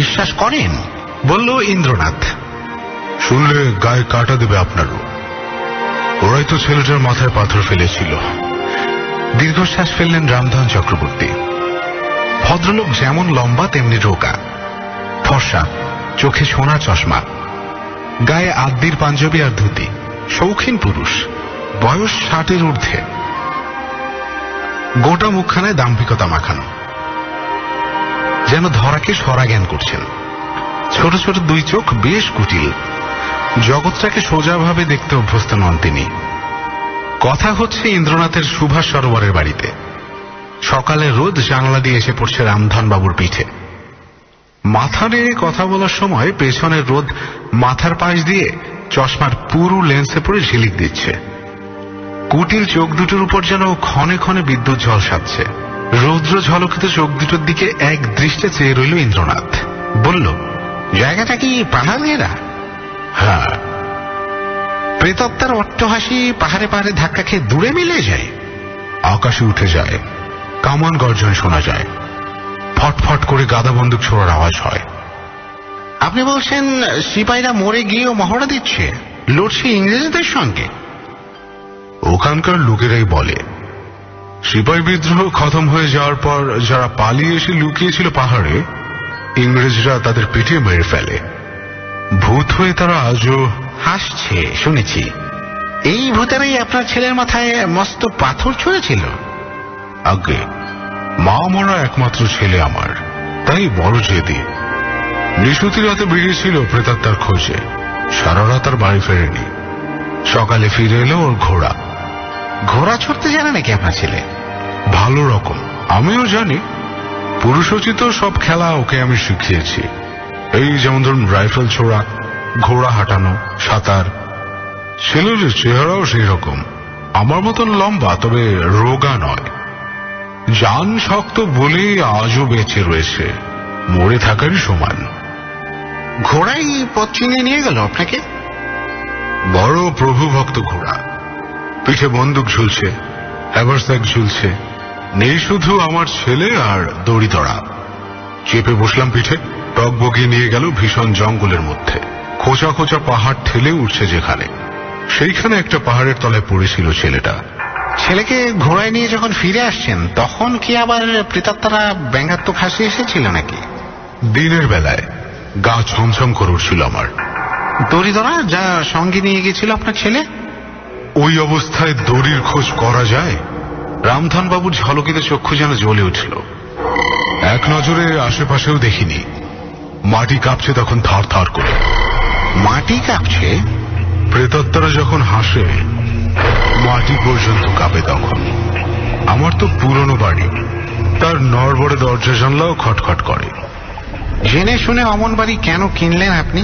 বিশ্বাস করেন? বলল ইন্দ্রনাথ। শুনলে গায়ে কাটা দেবে আপনারও। ওরাই তো ছেলেটার মাথায় পাথর ফেলেছিল। দীর্ঘশ্বাস ফেললেন রামধন চক্রবর্তী। ভদ্রলোক যেমন লম্বা তেমনি রোগা, ফর্সা, চোখে সোনার চশমা, গায়ে আদ্যির পাঞ্জাবি আর ধুতি, শৌখিন পুরুষ, বয়স 60-এর ঊর্ধ্বে। গোটা মুখখানায় দাম্ভিকতা মাখানো, যেন ধরাকে সরা জ্ঞান করছেন। ছোট ছোট দুই চোখ বেশ কুটিল, জগৎটাকে সোজাভাবে দেখতে অভ্যস্ত নন তিনি। কথা হচ্ছে ইন্দ্রনাথের সুভাষ সরোবরের বাড়িতে। সকালে রোদ জানালা দিয়ে এসে পড়ছে রামধন বাবুর পিঠে। মাথা নেড়ে কথা বলার সময় পেছনের রোদ মাথার পাশ দিয়ে চশমার পুরু লেন্সে পড়ে ঝিলিক দিচ্ছে। কুটিল চোখ দুটোর উপর যেন ক্ষণে ক্ষণে বিদ্যুৎ ঝলসাচ্ছে। রৌদ্র ঝলকিত চোখ দুটোর দিকে এক দৃষ্টে চেয়ে রইল ইন্দ্রনাথ। বলল, জায়গাটা কি পাহাড়েরা? হ্যাঁ। প্রেতত্তার অট্টহাসি পাহাড়ে পাহাড়ে ধাক্কা খেয়ে দূরে মিলে যায়, আকাশে উঠে যায়, কামান গর্জন শোনা যায়, ফটফট করে গাদা বন্দুক ছোড়ার আওয়াজ হয়। আপনি বলছেন সিপাহীরা মরে গিয়েও মহড়া দিচ্ছে, লড়ছে ইংরেজদের সঙ্গে? ওখানকার লোকেরাই বলে। সিপাহী বিদ্রোহ খতম হয়ে যাওয়ার পর যারা পালিয়ে এসে লুকিয়েছিল পাহাড়ে, ইংরেজরা তাদের পিটিয়ে মেরে ফেলে। ভূত হয়ে তারা আজও হাসছে শুনেছি। এই ভূতেরাই আপনার ছেলের মাথায় মস্ত পাথর ছুঁড়েছিল? আগে মা মরা একমাত্র ছেলে আমার, তাই বড় জেদি। নিশুতি রাতে বেরিয়েছিল প্রেতাত্মার খোঁজে, সারা রাত আর বাড়ি ফেরেনি। সকালে ফিরে এলো ওর ঘোড়া। ঘোড়া ছুটতে জানে নাকি আপনার ছেলে? ভালো রকম। আমিও জানি। পুরুষোচিত সব খেলা ওকে আমি শিখিয়েছি। এই যেমন ধরুন রাইফেল ছোড়া, ঘোড়া হাঁটানো, সাঁতার। ছেলের চেহারাও সেই রকম, আমার মতন লম্বা, তবে রোগা নয়। জান শক্ত বলেই আজও বেঁচে রয়েছে, মরে থাকারই সমান। ঘোড়াই পথ চিনিয়ে নিয়ে গেল আপনাকে? বড় প্রভুভক্ত ঘোড়া। পিঠে বন্দুক ঝুলছে, হ্যাভারস্যাক ঝুলছে। নেই শুধু আমার ছেলে আর দড়িদড়া। চেপে বসলাম পিঠে, টক বগিয়ে নিয়ে গেল ভীষণ জঙ্গলের মধ্যে। খোঁচা খোঁচা পাহাড় ঠেলে উঠছে যেখানে, সেইখানে একটা পাহাড়ের তলায় পড়েছিল ছেলেটা। ছেলেকে ঘোড়ায় নিয়ে যখন ফিরে আসছেন, তখন কি আবার প্রেতাত্মারা ব্যঙ্গাত্মক হাসি এসেছিল নাকি? দিনের বেলায় গা ছমছম করে উঠছিল আমার। দড়িদড়া যা সঙ্গে নিয়ে গেছিল আপনার ছেলে? ওই অবস্থায় দড়ির খোঁজ করা যায়? রামধন বাবুর ঝলকিত চক্ষু যেন জ্বলে উঠল। এক নজরে আশেপাশেও দেখিনি। মাটি কাঁপছে তখন থর থর করে। মাটি কাঁপছে? প্রেতাত্মারা যখন হাসে, মাটি পর্যন্ত কাঁপে তখন। আমার তো পুরনো বাড়ি, তার নড়বড়ে দরজা জানলাও খটখট করে। জেনে শুনে অমন বাড়ি কেন কিনলেন আপনি?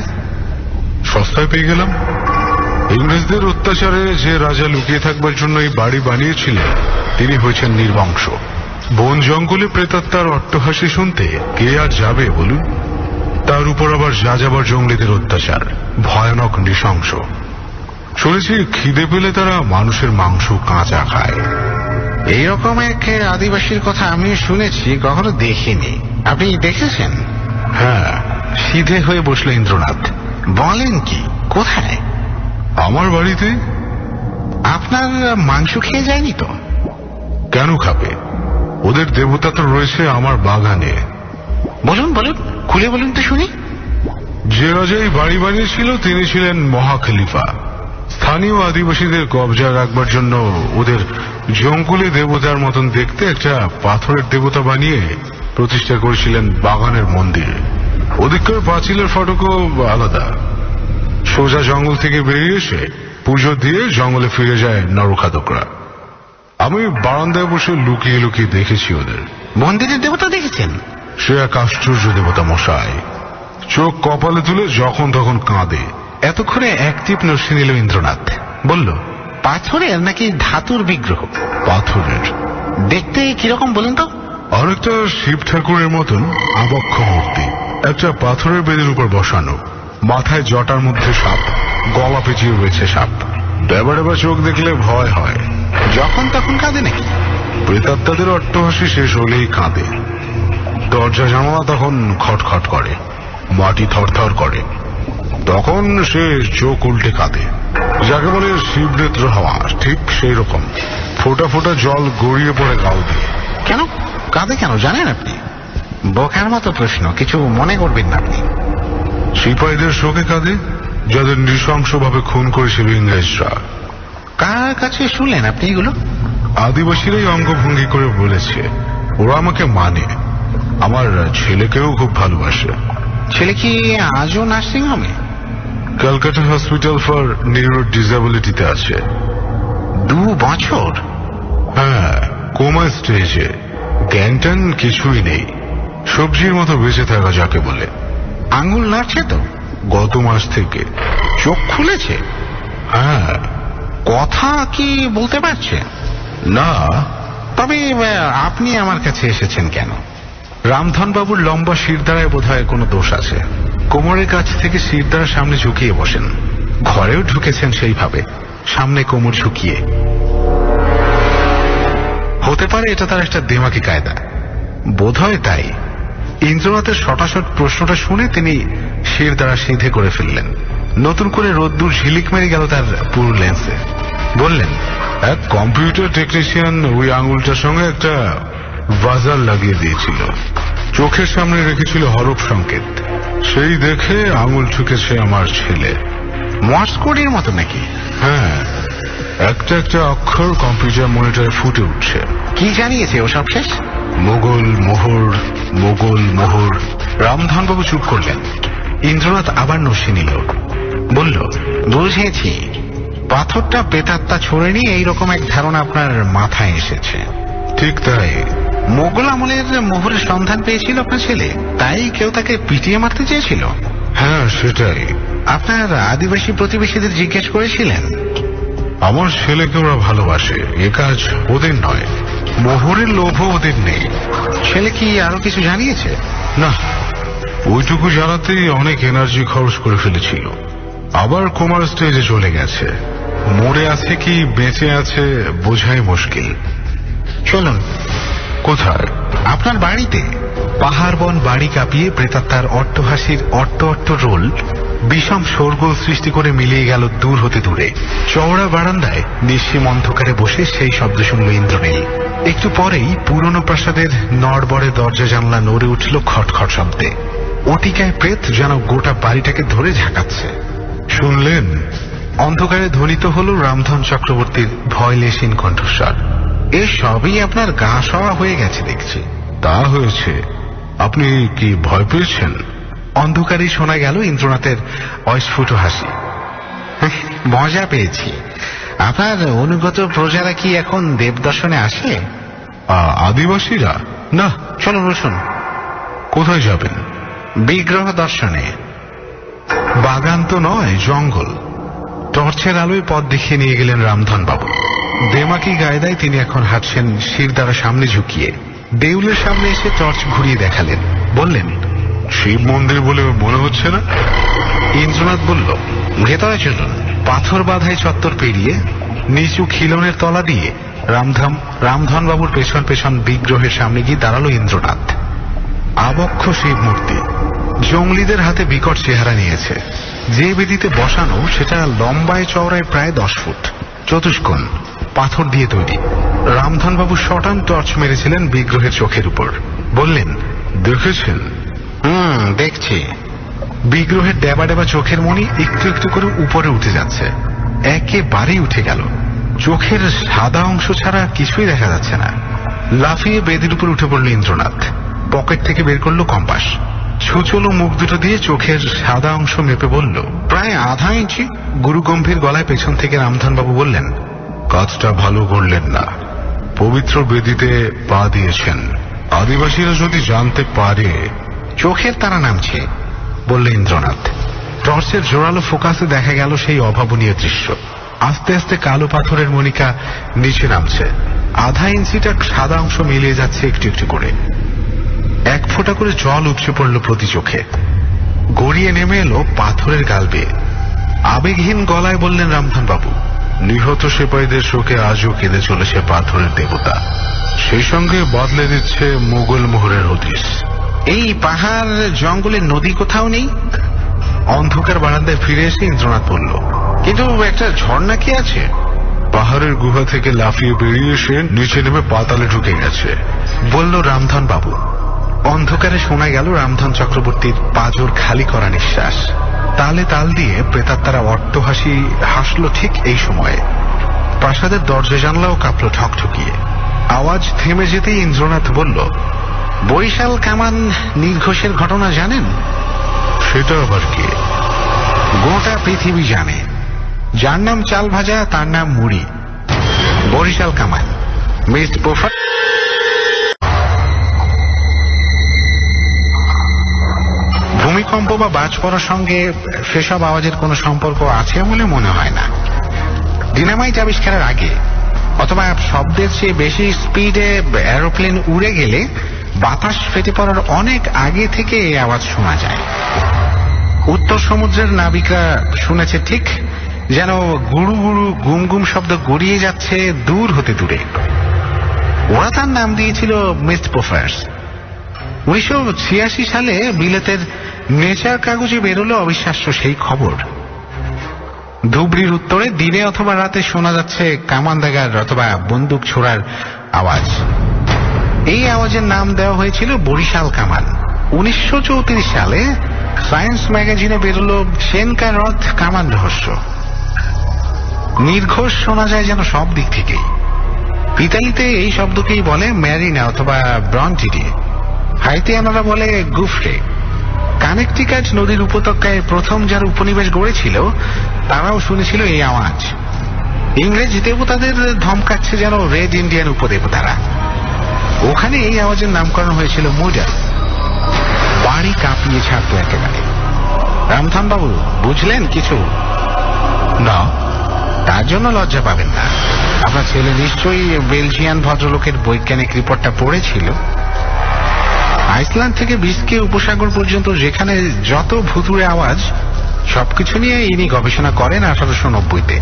সস্তায় পেয়ে গেলাম। ইংরেজদের অত্যাচারে যে রাজা লুকিয়ে থাকবার জন্য এই বাড়ি বানিয়েছিলেন, তিনি হয়েছেন নির্বংশ। বন জঙ্গলে প্রেতাত্মার অট্টহাসি শুনতে কে আর যাবে বলুন? তার উপর আবার যাযাবর জঙ্গলিদের অত্যাচার, ভয়ানক নৃশংস। শুনেছি খিদে পেলে তারা মানুষের মাংস কাঁচা খায়। এইরকম এক আদিবাসীর কথা আমি শুনেছি, কখনো দেখিনি। আপনি দেখেছেন? হ্যাঁ। সিধে হয়ে বসল ইন্দ্রনাথ। বলেন কি? কোথায়? আমার বাড়িতে। আপনার মাংস খেয়ে যায়নি তো? কেন খাবে? ওদের দেবতা তো রয়েছে আমার বাগানে। বলুন বলুন, খুলে বলুন তো শুনি। যে রাজা এই বাড়ি বানিয়েছিল তিনি ছিলেন মহাখলিফা। স্থানীয় আদিবাসীদের কবজা রাখবার জন্য ওদের জঙ্গলে দেবতার মতন দেখতে একটা পাথরের দেবতা বানিয়ে প্রতিষ্ঠা করেছিলেন বাগানের মন্দিরে। ওদিককার পাঁচিলের ফটকও আলাদা। সোজা জঙ্গল থেকে বেরিয়ে এসে পুজো দিয়ে জঙ্গলে ফিরে যায় নরখাদকরা। আমি বারান্দায় বসে লুকিয়ে লুকিয়ে দেখেছি ওদের। মন্দিরের দেবতা দেখেছেন? সে এক আশ্চর্য দেবতা মশাই। চোখ কপালে তুলে যখন তখন কাঁদে। এতক্ষণে এক টিপ নস্যি নিল ইন্দ্রনাথ। বলল, পাথরের নাকি ধাতুর বিগ্রহ? পাথরের। দেখতে কিরকম বলুন তো? অনেকটা শিব ঠাকুরের মতন আবক্ষ মূর্তি, একটা পাথরের বেদের উপর বসানো, মাথায় জটার মধ্যে সাপ, গলা পেঁচিয়ে রয়েছে সাপ। ডেবা ডেবা চোখ দেখলে ভয় হয়। যখন তখন কাঁদে নাকি? প্রেতাত্মাদের অট্টহাসি শেষ হলেই কাঁদে। দরজা জানালা তখন খটখট করে। মাটি থরথর করে। তখন সে চোখ উল্টে কাঁদে, যাকে বলে শিবনেত্র হওয়া, ঠিক সেই রকম। ফোঁটা ফোঁটা জল গড়িয়ে পড়ে গাল দিয়ে। কেন কাঁদে কেন জানেন আপনি? বোকার মতো প্রশ্ন, কিছু মনে করবেন না আপনি। সিপাহীদের শোকে কাঁদে, যাদের নৃশংসভাবে খুন করেছিল ইংরেজরা। কার কাছে শুনলেন আপনি এগুলো? আদিবাসীরাই অঙ্গভঙ্গি করে বলেছে। ওরা আমাকে মানে, আমার ছেলেকেও খুব ভালোবাসে। ছেলে কি আজও নার্সিং হোমে? ক্যালকাটা হসপিটাল ফর নিউরো ডিসেবিলিটিতে আছে। 2 বছর? হ্যাঁ, কোমা স্টেজে। জ্ঞান কিছুই নেই, সবজির মতো বেঁচে থাকা যাকে বলে। আঙুল নাড়ছে তো? গত মাস থেকে। চোখ খুলেছে? হ্যাঁ। কথা কি বলতে পারছে? না। তবে আপনি আমার কাছে এসেছেন কেন? রামধনবাবুর লম্বা শিরদাঁড়ায় বোধহয় কোনো দোষ আছে। কোমরের কাছ থেকে শিরদাঁড়ার সামনে ঝুঁকিয়ে বসেন। ঘরেও ঢুকেছেন সেইভাবে, সামনে কোমর ঝুঁকিয়ে। হতে পারে এটা তার একটা দেমাকি কায়দা, বোধহয় তাই। ইন্দ্রনাথের শটাশট প্রশ্নটা শুনে তিনি শিরদাঁড়া সিধে করে ফেললেন। নতুন করে রোদ্দুর ঝিলিক মেরে গেল তার পুরো লেন্সে। বললেন, এক কম্পিউটার টেকনিশিয়ান ওই আঙুলটার সঙ্গে একটা বাজার লাগিয়ে দিয়েছিল, চোখের সামনে রেখেছিল হরফ সংকেত। সেই দেখে আঙুল ঠুকেছে আমার ছেলে। মর্স কোডের মতো নাকি? হ্যাঁ, একটা একটা অক্ষর কম্পিউটার মনিটরে ফুটে উঠছে। কি জানিয়েছে ওসব শেষ? মোগল মোহর, মোগল মোহর। রামধনবাবু চুপ করলেন। ইন্দ্রনাথ আবার নস্যি নিল। বলল, বুঝেছি, পাথরটা প্রেতাত্মা ছড়ে নিয়ে এইরকম এক ধারণা আপনার মাথায় এসেছে। ঠিক তাই। মোগল আমলের মোহরের সন্ধান পেয়েছিল আপনার ছেলে, তাই কেউ তাকে পিটিয়ে মারতে চেয়েছিল? হ্যাঁ, সেটাই। আপনার আদিবাসী প্রতিবেশীদের জিজ্ঞেস করেছিলেন? আমার ছেলেকে ওরা ভালোবাসে, এ কাজ ওদের নয়। মোহরের লোভও ওদের নেই। ছেলে কি আরো কিছু জানিয়েছে? না, ওইটুকু জানাতেই অনেক এনার্জি খরচ করে ফেলেছিল। আবার কোমার স্টেজে চলে গেছে। মরে আছে কি বেঁচে আছে বোঝাই মুশকিল। চলুন। কোথায়? আপনার বাড়িতে। পাহাড় বন বাড়ি কাঁপিয়ে প্রেতাত্মার অট্টহাসির অট্ট অট্ট রোল বিষম শোরগোল সৃষ্টি করে মিলিয়ে গেল দূর হতে দূরে। চওড়া বারান্দায় নিঃসীম অন্ধকারে বসে সেই শব্দ শুনল ইন্দ্রনীল। একটু পরেই পুরনো প্রাসাদের নড়বড়ে দরজা জানলা নড়ে উঠল খটখট শব্দে। অতিকায় প্রেত যেন গোটা বাড়িটাকে ধরে ঝাঁকাচ্ছে। শুনলেন? অন্ধকারে ধ্বনিত হল রামধন চক্রবর্তীর ভয়লেশীন কণ্ঠস্বর। এ সবই আপনার গা সওয়া হয়ে গেছে দেখছি। তা হয়েছে। আপনি কি ভয় পেয়েছেন? অন্ধকারেই শোনা গেল ইন্দ্রনাথের অস্ফুট হাসি। মজা পেয়েছি। আপনার অনুগত প্রজারা কি এখন দেবদর্শনে আসে? আদিবাসীরা? না। চলুন বসুন। কোথায় যাবেন? বিগ্রহ দর্শনে। বাগান তো নয়, জঙ্গল। টর্চের আলোয় পথ দেখিয়ে নিয়ে গেলেন রামধনবাবু। দেমাকি গায়দায় তিনি এখন হাঁটছেন শিরদাঁড়া সামনে ঝুঁকিয়ে। দেউলের সামনে এসে টর্চ ঘুরিয়ে দেখালেন। বললেন, শিব মন্দির বলে মনে হচ্ছে না? ইন্দ্রনাথ বলল, ভেতরে চলুন। পাথর বাঁধাই চত্বর পেরিয়ে নিচু খিলনের তলা দিয়ে রামধনবাবুর পেছন পেছন বিগ্রহের সামনে গিয়ে দাঁড়ালো ইন্দ্রনাথ। আবক্ষ শিব মূর্তি, জঙ্গলিদের হাতে বিকট চেহারা নিয়েছে। যে বেদিতে বসানো সেটা লম্বায় চওড়ায় প্রায় 10 ফুট, চতুষ্কোণ, পাথর দিয়ে তৈরি। রামধনবাবু শটান টর্চ মেরেছিলেন বিগ্রহের চোখের উপর। বললেন, দেখেছেন? দেখছি। বিগ্রহের ডেবা ডেবা চোখের মণি একটু একটু করে উপরে উঠে যাচ্ছে। একেবারেই উঠে গেল। চোখের সাদা অংশ ছাড়া কিছুই দেখা যাচ্ছে না। লাফিয়ে বেদির উপর উঠে পড়ল ইন্দ্রনাথ। পকেট থেকে বের করলো কম্পাস। ছুচলো মুখ দুটো দিয়ে চোখের সাদা অংশ মেপে বলল, প্রায় আধা ইঞ্চি। গুরুগম্ভীর গলায় পেছন থেকে রামধনবাবু বললেন, কাজটা ভালো করলেন না। পবিত্র বেদিতে পা দিয়েছেন। আদিবাসীরা যদি জানতে পারে। চোখের তারা নামছে, বলল ইন্দ্রনাথ। টর্চের জোরালো ফোকাসে দেখা গেল সেই অভাবনীয় দৃশ্য। আস্তে আস্তে কালো পাথরের মণিকা নিচে নামছে। আধা ইঞ্চিটা সাদা অংশ মিলিয়ে যাচ্ছে একটু একটু করে। 1 ফোঁটা করে জল উপচে পড়ল প্রতি চোখে। গড়িয়ে নেমে এলো পাথরের গাল বেয়ে। আবেগহীন গলায় বললেন রামধনবাবু, নিহত সিপাহীদের শোকে আজও কেঁদে চলেছে পাথরের দেবতা। সেই সঙ্গে বদলে দিচ্ছে মোগল মোহরের হদিস। এই পাহাড় জঙ্গলের নদী কোথাও নেই? অন্ধকার বারান্দায় ফিরে এসে ইন্দ্রনাথ বলল, কিন্তু একটা ঝর্ণা কি আছে? পাহাড়ের গুহা থেকে লাফিয়ে বেরিয়ে এসে নিচে নেমে পাতালে ঢুকে গেছে, বলল রামধন বাবু। অন্ধকারে শোনা গেল রামধন চক্রবর্তীর পাঁজর খালি করা নিঃশ্বাস। তালে তাল দিয়ে প্রেতাত্মারা অট্টহাসি হাসল ঠিক এই সময়ে। প্রাসাদের দরজা জানলাও কাঁপল ঠকঠকিয়ে। আওয়াজ থেমে যেতেই ইন্দ্রনাথ বলল, বরিশাল কামান নির্ঘোষের ঘটনা জানেন? সেটা আবার কি? গোটা পৃথিবী জানে। যার নাম চাল ভাজা তার নাম মুড়ি। বরিশাল কামান মিস পোফা। ভূমিকম্প বা বাজ পড়ার সঙ্গে সেসব আওয়াজের কোনো সম্পর্ক আছে বলে মনে হয় না। ডিনামাইট আবিষ্কারের আগে অথবা শব্দের চেয়ে বেশি স্পিডে এরোপ্লেন উড়ে গেলে বাতাস ফেটে পড়ার অনেক আগে থেকে এই আওয়াজ শোনা যায়। উত্তর সমুদ্রের নাবিকরা শুনেছে ঠিক যেন গুড়ু গুড়ু গুম গুম শব্দ গড়িয়ে যাচ্ছে দূর হতে দূরে। ওরা তার নাম দিয়েছিল মিস্ট পোফার্স। 1986 সালে বিলেতের নেচার কাগজে বেরোলো অবিশ্বাস্য সেই খবর। ধুবড়ির উত্তরে দিনে অথবা রাতে শোনা যাচ্ছে কামান দাগার অথবা বন্দুক ছোড়ার আওয়াজ। এই আওয়াজের নাম দেওয়া হয়েছিল বরিশাল কামান। 1934 সালে সায়েন্স ম্যাগাজিনে বেরোলো সেনকা রথ কামান রহস্য। নির্ঘোষ শোনা যায় যেন সব দিক থেকেই। ইতালিতে এই শব্দকেই বলে ম্যারিনা অথবা ব্রন্টিডি। হাইতিয়ানরা বলে গুফরে। কানেকটিকাট নদীর উপত্যকায় প্রথম যারা উপনিবেশ গড়েছিল তারাও শুনেছিল এই আওয়াজ। ইংরেজ দেবতাদের ধমকাচ্ছে যেন রেড ইন্ডিয়ান উপদেবতারা। ওখানে এই আওয়াজের নামকরণ হয়েছিল মুডার। বাড়ি কাঁপিয়ে ছাড়তো একেবারে। রামধন বাবু বুঝলেন কিছু? না। তার জন্য লজ্জা পাবেন না। আপনার ছেলে নিশ্চয়ই বেলজিয়ান ভদ্রলোকের বৈজ্ঞানিক রিপোর্টটা পড়েছিল। আইসল্যান্ড থেকে বিস্কে উপসাগর পর্যন্ত যেখানে যত ভুতুড়ে আওয়াজ সবকিছু নিয়ে ইনি গবেষণা করেন 1890-তে।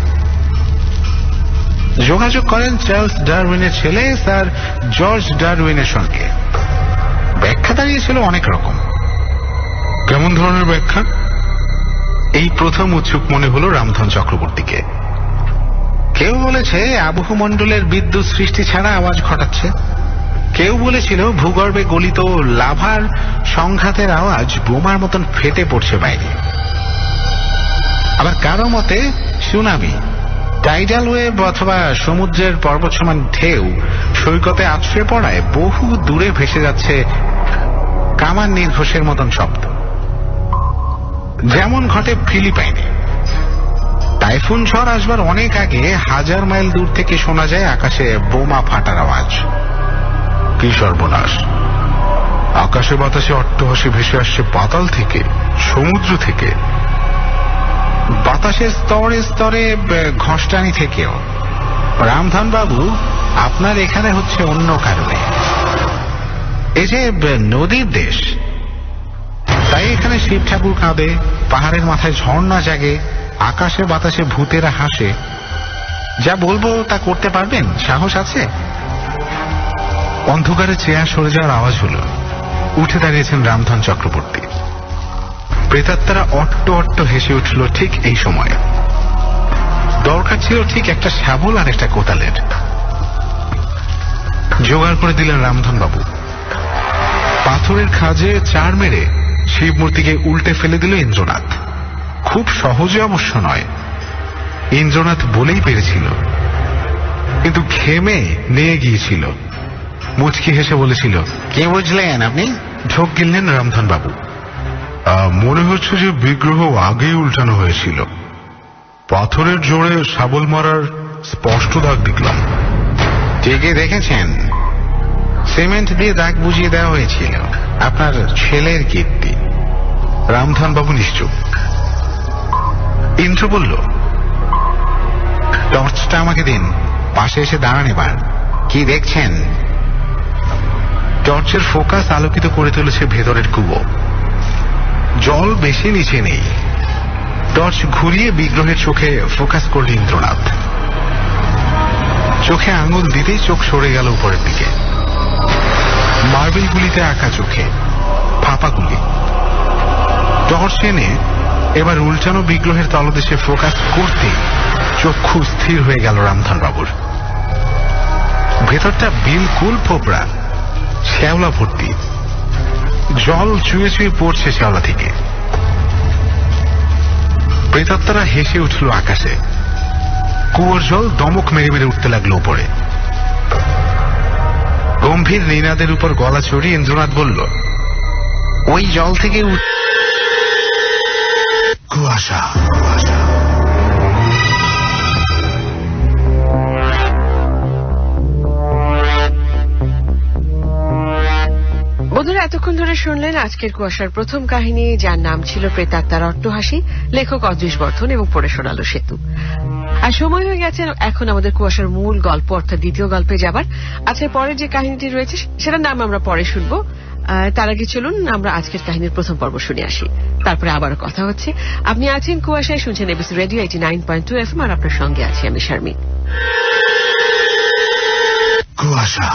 যোগাযোগ করেন চার্লস ডারউইনের ছেলে স্যার জর্জ ডারউইনের সঙ্গে। ব্যাখ্যা দাঁড়িয়েছিল অনেক রকম। কেমন ধরনের ব্যাখ্যা? এই প্রথম উৎসুক মনে হলো রামধন চক্রবর্তীকে। কেউ বলেছে আবহমণ্ডলের বিদ্যুৎ সৃষ্টি ছাড়া আওয়াজ ঘটাচ্ছে। কেউ বলেছিল ভূগর্ভে গলিত লাভার সংঘাতের আওয়াজ বোমার মতন ফেটে পড়ছে বাইরে। আবার কারো মতে সুনামি, টাইডাল ওয়েভ অথবা সমুদ্রের পর্বত সমান ঢেউ সৈকতে আছড়ে পড়ায় বহু দূরে ভেসে যাচ্ছে কামান নির্ঘোষের মতন শব্দ। যেমন ঘটে ফিলিপাইনে। টাইফুন ঝড় আসবার অনেক আগে 1000 মাইল দূর থেকে শোনা যায় আকাশে বোমা ফাটার আওয়াজ। কি সর্বনাশ! আকাশে বাতাসে অট্টহাসি ভেসে আসছে পাতাল থেকে, সমুদ্র থেকে, বাতাসের স্তরে স্তরে ঘষ্টানি থেকেও। রামধন বাবু, আপনার এখানে হচ্ছে অন্য কারণে। এই যে নদীর দেশ, তাই এখানে শিব ঠাকুর কাঁদে, পাহাড়ের মাথায় ঝর্ণা জাগে, আকাশে বাতাসে ভূতেরা হাসে। যা বলবো তা করতে পারবেন? সাহস আছে? অন্ধকারে চেয়ার সরে যাওয়ার আওয়াজ হলো। উঠে দাঁড়িয়েছেন রামধন চক্রবর্তী। প্রেতাত্মারা অট্ট অট্ট হেসে উঠল ঠিক এই সময়। দরকার ছিল ঠিক একটা শাবল আর একটা কোদালের। জোগাড় করে দিলেন রামধন বাবু। পাথরের খাজে চার মেরে শিব মূর্তিকে উল্টে ফেলে দিল ইন্দ্রনাথ। খুব সহজে অবশ্য নয়, ইন্দ্রনাথ বলেই পেরেছিল, কিন্তু ঘেমে নিয়ে গিয়েছিল। মুচকি হেসে বলেছিল, কে বুঝলেন আপনি? ঢোক গিললেন রামধন বাবু। মনে হচ্ছে যে বিগ্রহ আগেই উল্টানো হয়েছিল। পাথরের জোরে শাবল মারার স্পষ্ট দাগ দেখলাম। ঠিকই দেখেছেন, সিমেন্ট দিয়ে দাগ বুঝিয়ে দেওয়া হয়েছিল। আপনার ছেলের কীর্তি। রামধন বাবু নিশ্চুপ। ইন্দ্র বলল, টর্চটা আমাকে দিন। পাশে এসে দাঁড়ান এবার। কি দেখছেন? টর্চের ফোকাস আলোকিত করে তুলেছে ভেতরের কুয়ো। জল বেশি নিচে নেই। টর্চ ঘুরিয়ে বিগ্রহের চোখে ফোকাস করল ইন্দ্রনাথ। চোখে আঙুল দিতেই চোখ সরে গেল উপরের দিকে। মার্বেলগুলিতে আঁকা চোখে। ফাঁপাগুলি। টর্চ এনে এবার উল্টানো বিগ্রহের তলদেশে ফোকাস করতে চক্ষু স্থির হয়ে গেল রামধন বাবুর। ভেতরটা বিলকুল ফোপড়া, শ্যাওলা ভর্তি, জল চুয়ে চুয়ে পড়ছে শ্যাওলা থেকে। প্রেতাত্মারা হেসে উঠল আকাশে, কুয়োর জল দমক মেরে মেরে উঠতে লাগলো উপরে। গম্ভীর নিনাদের উপর গলা চড়িয়ে ইন্দ্রনাথ বলল, ওই জল থেকে কুয়াশা। বন্ধুরা, এতক্ষণ ধরে শুনলেন আজকের কুয়াশার প্রথম কাহিনী, যার নাম ছিল প্রেতাত্মার অট্টহাসি, লেখক অদৃশ বর্ধন এবং পড়ে শোনালো সেতু। আর সময় হয়ে গেছে এখন আমাদের কুয়াশার মূল গল্প অর্থাৎ দ্বিতীয় গল্পে যাবার। আজকের পরের যে কাহিনীটি রয়েছে সেটার নাম আমরা পরে শুনবো। তার আগে চলুন আমরা আজকের কাহিনীর প্রথম পর্ব শুনে আসি, তারপরে আবারও কথা হচ্ছে। আপনি আছেন কুয়াশায়, শুনছেন এবিসি রেডিও 89.2 FM, আর আপনার সঙ্গে আছি আমি শারমিন। কুয়াশা।